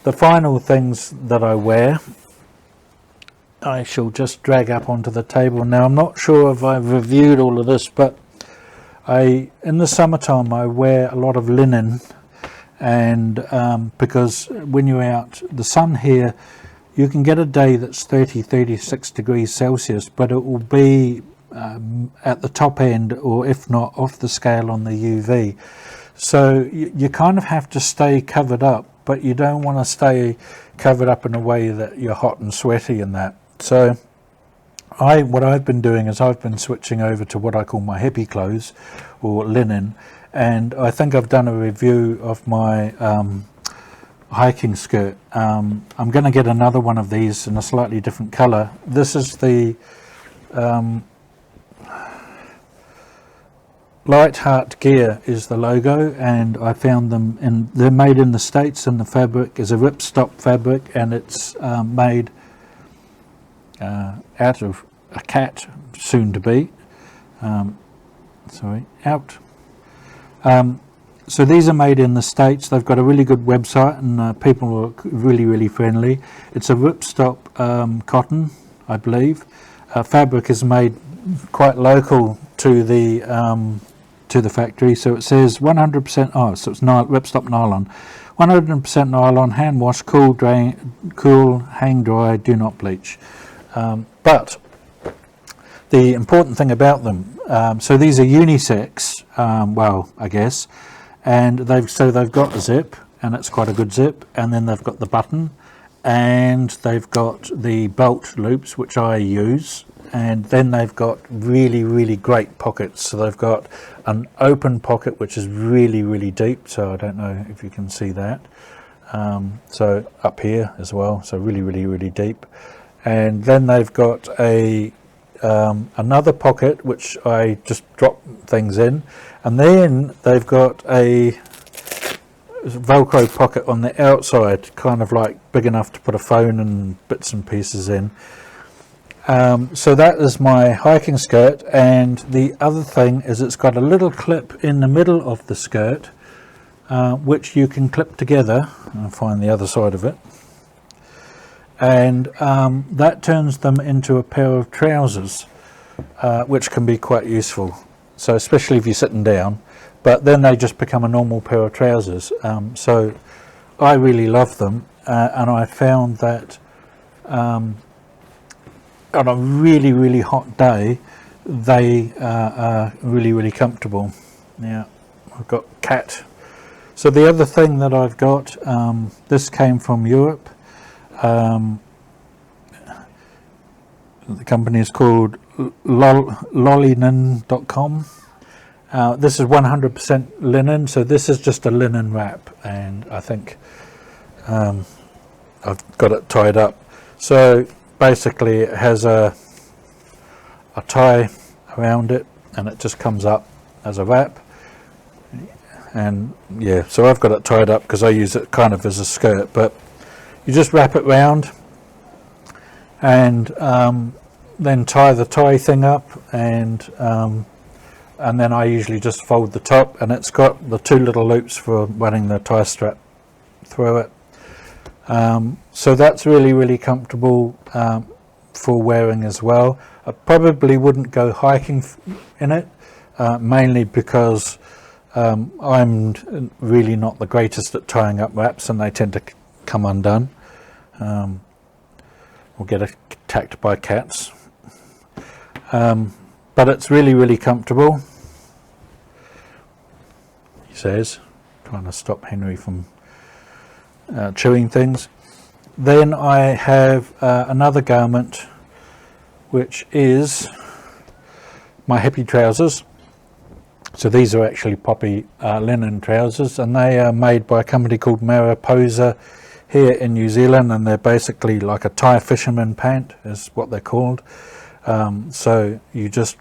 The final things that I wear, I shall just drag up onto the table. Now I'm not sure if I've reviewed all of this, but in the summertime I wear a lot of linen, and because when you're out, the sun here, you can get a day that's 36 degrees Celsius, but it will be at the top end, or if not off the scale on the UV. So you kind of have to stay covered up, but you don't want to stay covered up in a way that you're hot and sweaty and that. So what I've been doing is I've been switching over to what I call my hippie clothes, or linen, and I think I've done a review of my hiking skirt. I'm going to get another one of these in a slightly different color. This is the Lightheart Gear is the logo, and I found them they're made in the States, and the fabric is a ripstop fabric, and it's made out of a cat, soon to be. So these are made in the States. They've got a really good website, and people are really friendly. It's a ripstop cotton, I believe. Fabric is made quite local to the factory, so it says 100%. Oh, so it's ripstop nylon, 100% nylon, hand wash, cool, hang dry, do not bleach. But the important thing about them, so these are unisex, well, I guess, and they've got a zip, and it's quite a good zip, and then they've got the button, and they've got the belt loops, which I use, and then they've got really great pockets. So they've got an open pocket which is really deep, so I don't know if you can see that, so up here as well, so really deep. And then they've got a another pocket which I just drop things in, and then they've got a Velcro pocket on the outside, kind of like big enough to put a phone and bits and pieces in. So that is my hiking skirt, and the other thing is it's got a little clip in the middle of the skirt, which you can clip together. I'll find the other side of it, and that turns them into a pair of trousers, which can be quite useful, so especially if you're sitting down, but then they just become a normal pair of trousers. So I really love them, and I found that on a really hot day they are really comfortable. Now I've got cat. So the other thing that I've got, this came from Europe. The company is called lolinen.com. This is 100% linen, so this is just a linen wrap, and I think I've got it tied up. So basically it has a tie around it, and it just comes up as a wrap, and yeah, so I've got it tied up because I use it kind of as a skirt, but you just wrap it round and then tie the tie thing up, and then I usually just fold the top, and it's got the two little loops for running the tie strap through it. So that's really comfortable for wearing as well. I probably wouldn't go hiking in it, mainly because I'm really not the greatest at tying up wraps, and they tend to come undone or get attacked by cats. But it's really comfortable, he says, trying to stop Henry from chewing things. Then I have another garment, which is my hippie trousers. So these are actually poppy linen trousers, and they are made by a company called Mariposa here in New Zealand, and they're basically like a Thai fisherman pant is what they're called. So you just,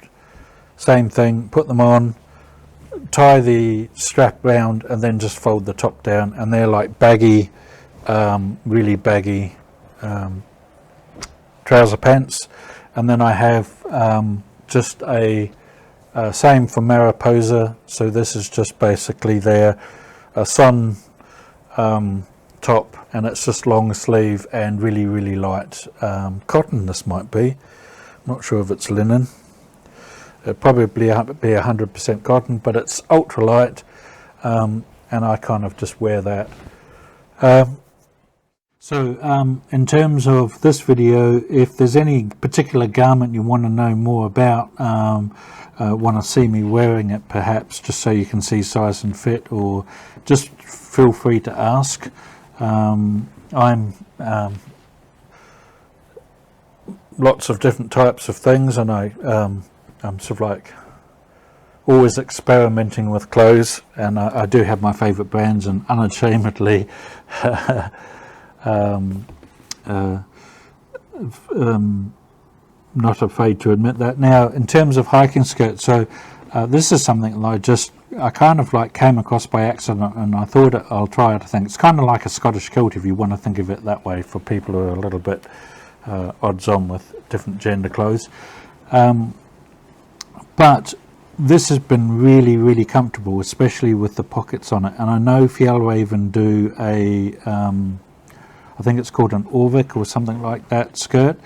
same thing, put them on, tie the strap round, and then just fold the top down, and they're like baggy, really baggy trouser pants. And then I have just a same for Mariposa, so this is just basically their sun top, and it's just long sleeve and really light cotton. This might be, I'm not sure if it's linen. It'd probably be 100% cotton, but it's ultra light, and I kind of just wear that. So in terms of this video, if there's any particular garment you want to know more about, want to see me wearing it perhaps, just so you can see size and fit, or just feel free to ask. I'm lots of different types of things, and I'm sort of like always experimenting with clothes, and I do have my favourite brands, and unashamedly not afraid to admit that. Now, in terms of hiking skirts, so this is something that I kind of like came across by accident, and I thought I'll try it. I think it's kind of like a Scottish kilt, if you want to think of it that way, for people who are a little bit odds on with different gender clothes. But this has been really comfortable, especially with the pockets on it. And I know Fjällräven do a I think it's called an Orvik or something like that skirt,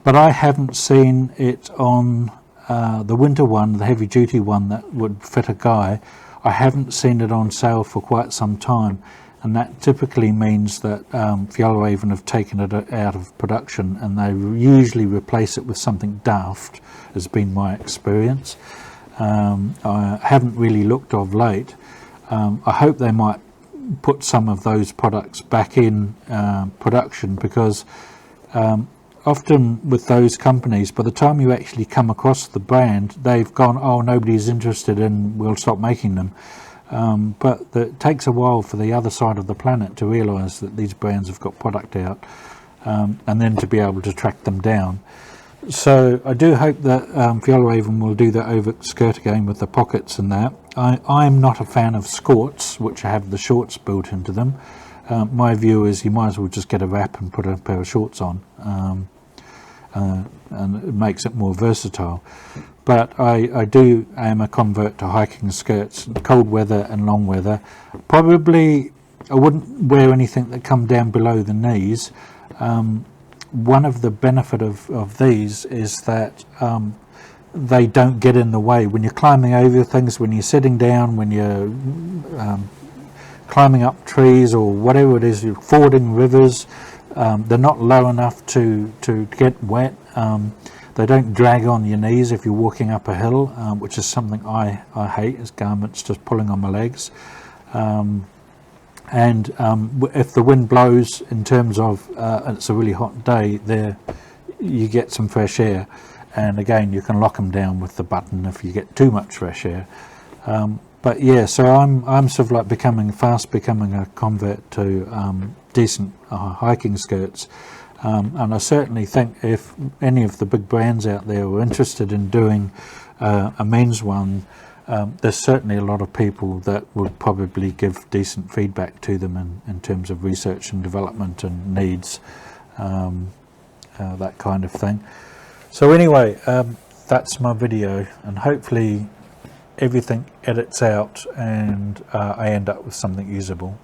but I haven't seen it on the winter one, the heavy duty one that would fit a guy. I haven't seen it on sale for quite some time, and that typically means that Fjällräven have taken it out of production, and they usually replace it with something daft, has been my experience. I haven't really looked of late. I hope they might put some of those products back in production, because often with those companies, by the time you actually come across the brand, they've gone, oh, nobody's interested in, we'll stop making them. But it takes a while for the other side of the planet to realise that these brands have got product out, and then to be able to track them down. So I do hope that Fjällräven will do the overskirt again with the pockets and that. I'm not a fan of skirts, which have the shorts built into them. My view is you might as well just get a wrap and put a pair of shorts on, and it makes it more versatile. But I am a convert to hiking skirts, cold weather and long weather. Probably I wouldn't wear anything that come down below the knees. One of the benefit of these is that they don't get in the way when you're climbing over things, when you're sitting down, when you're climbing up trees or whatever it is, you're fording rivers. They're not low enough to get wet. They don't drag on your knees if you're walking up a hill, which is something I hate, is garments just pulling on my legs. And if the wind blows, in terms of it's a really hot day, there you get some fresh air, and again you can lock them down with the button if you get too much fresh air. But yeah, so I'm sort of like fast becoming a convert to decent hiking skirts, and I certainly think if any of the big brands out there were interested in doing a men's one, there's certainly a lot of people that would probably give decent feedback to them in terms of research and development and needs, that kind of thing. So anyway, that's my video, and hopefully everything edits out and I end up with something usable.